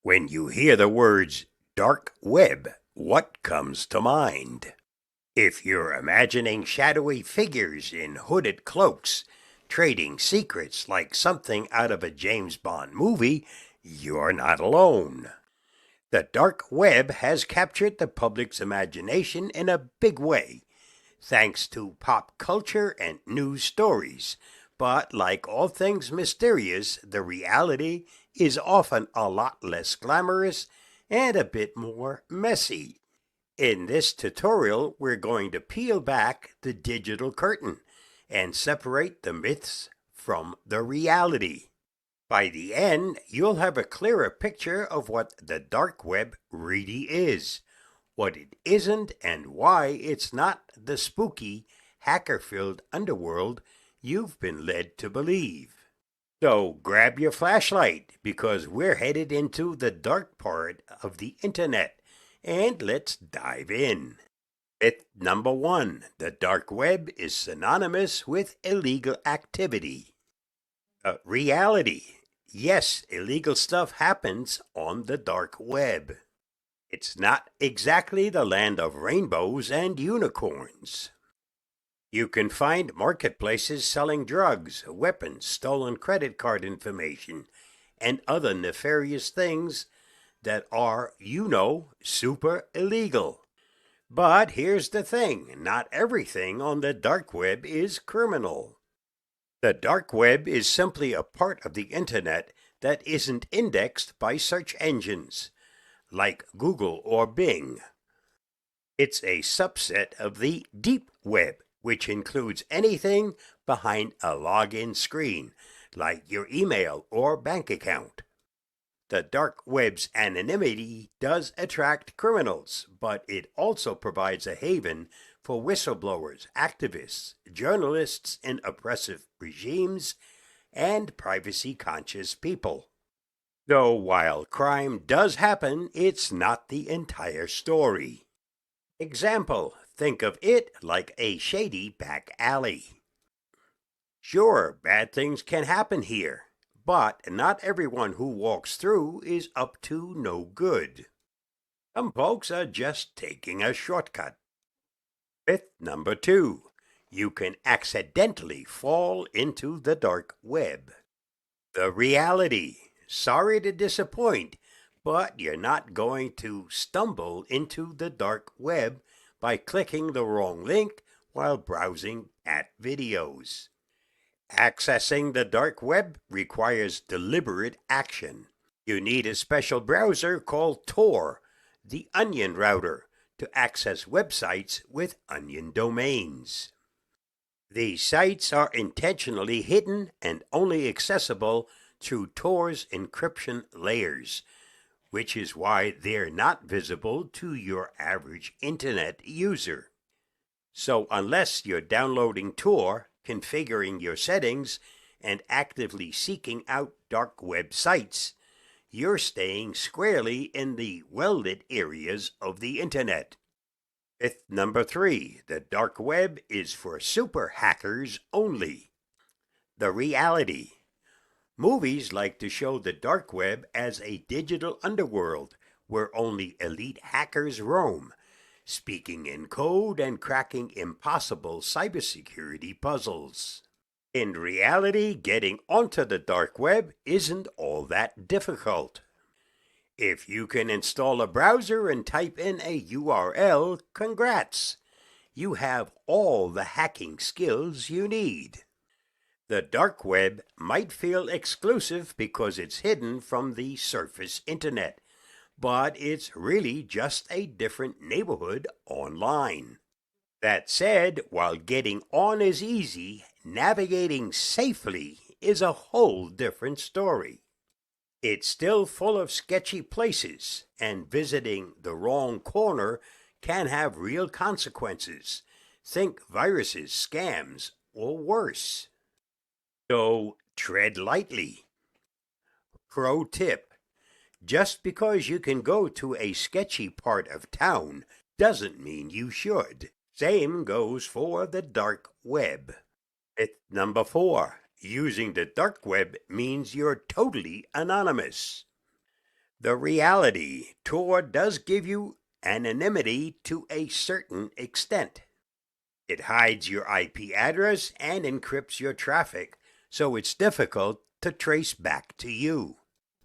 When you hear the words dark web, what comes to mind? If you're imagining shadowy figures in hooded cloaks, trading secrets like something out of a James Bond movie, you're not alone. The dark web has captured the public's imagination in a big way, thanks to pop culture and news stories. But like all things mysterious, the reality is often a lot less glamorous and a bit more messy. In this tutorial, we're going to peel back the digital curtain and separate the myths from the reality. By the end, you'll have a clearer picture of what the dark web really is, what it isn't, and why it's not the spooky, hacker-filled underworld you've been led to believe. So grab your flashlight because we're headed into the dark part of the internet, and let's dive in. Myth number 1. The dark web is synonymous with illegal activity. Reality. Yes, illegal stuff happens on the dark web. It's not exactly the land of rainbows and unicorns. You can find marketplaces selling drugs, weapons, stolen credit card information, and other nefarious things that are, super illegal. But here's the thing, not everything on the dark web is criminal. The dark web is simply a part of the internet that isn't indexed by search engines, like Google or Bing. It's a subset of the deep web, which includes anything behind a login screen, like your email or bank account. The dark web's anonymity does attract criminals, but it also provides a haven for whistleblowers, activists, journalists in oppressive regimes, and privacy-conscious people. Though while crime does happen, it's not the entire story. Example, think of it like a shady back alley. Sure, bad things can happen here, but not everyone who walks through is up to no good. Some folks are just taking a shortcut. Myth number 2. You can accidentally fall into the dark web. The reality. Sorry to disappoint, but you're not going to stumble into the dark web by clicking the wrong link while browsing cat videos. Accessing the dark web requires deliberate action. You need a special browser called Tor, the onion router, to access websites with onion domains. These sites are intentionally hidden and only accessible through Tor's encryption layers, which is why they're not visible to your average internet user. So unless you're downloading Tor, configuring your settings, and actively seeking out dark web sites, you're staying squarely in the well-lit areas of the internet. Myth number 3. The dark web is for super hackers only. The reality. Movies like to show the dark web as a digital underworld where only elite hackers roam, speaking in code and cracking impossible cybersecurity puzzles. In reality, getting onto the dark web isn't all that difficult. If you can install a browser and type in a URL, congrats! You have all the hacking skills you need. The dark web might feel exclusive because it's hidden from the surface internet, but it's really just a different neighborhood online. That said, while getting on is easy, navigating safely is a whole different story. It's still full of sketchy places, and visiting the wrong corner can have real consequences. Think viruses, scams, or worse. So tread lightly. Pro tip. Just because you can go to a sketchy part of town doesn't mean you should. Same goes for the dark web. Myth number 4. Using the dark web means you're totally anonymous. The reality, Tor does give you anonymity to a certain extent. It hides your IP address and encrypts your traffic, so it's difficult to trace back to you.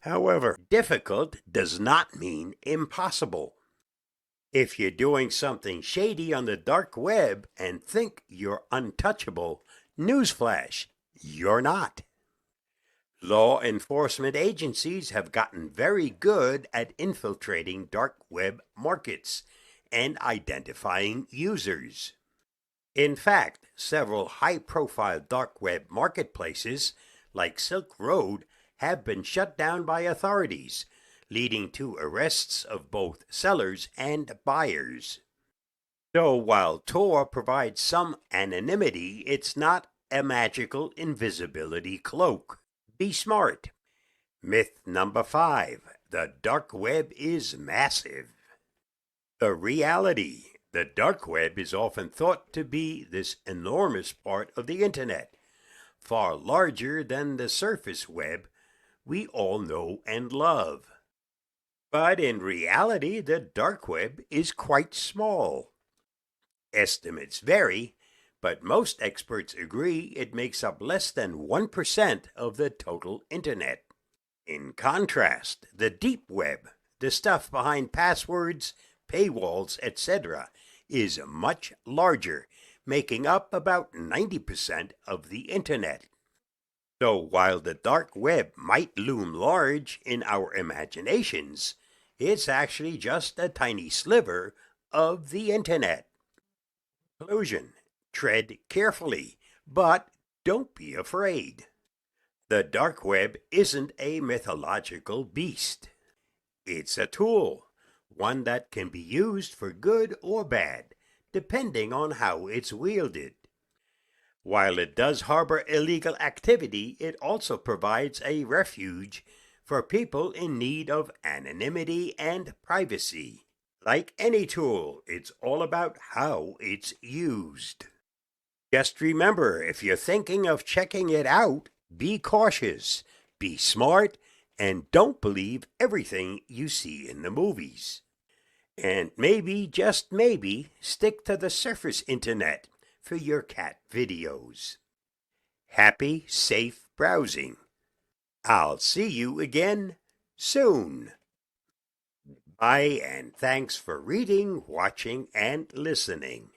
However, difficult does not mean impossible. If you're doing something shady on the dark web and think you're untouchable, newsflash, you're not. Law enforcement agencies have gotten very good at infiltrating dark web markets and identifying users. In fact, several high-profile dark web marketplaces, like Silk Road, have been shut down by authorities, leading to arrests of both sellers and buyers. So while Tor provides some anonymity, it's not a magical invisibility cloak. Be smart. Myth number 5. The dark web is massive. The reality. The dark web is often thought to be this enormous part of the internet, far larger than the surface web we all know and love. But in reality, the dark web is quite small. Estimates vary, but most experts agree it makes up less than 1% of the total internet. In contrast, the deep web, the stuff behind passwords, paywalls, etc., is much larger, making up about 90% of the internet. So while the dark web might loom large in our imaginations, it's actually just a tiny sliver of the internet. Conclusion. Tread carefully, but don't be afraid. The dark web isn't a mythological beast. It's a tool, one that can be used for good or bad, depending on how it's wielded. While it does harbor illegal activity, it also provides a refuge for people in need of anonymity and privacy. Like any tool, it's all about how it's used. Just remember, if you're thinking of checking it out, be cautious, be smart, and don't believe everything you see in the movies. And maybe, just maybe, stick to the surface internet for your cat videos. Happy, safe browsing. I'll see you again soon. Bye, and thanks for reading, watching, and listening.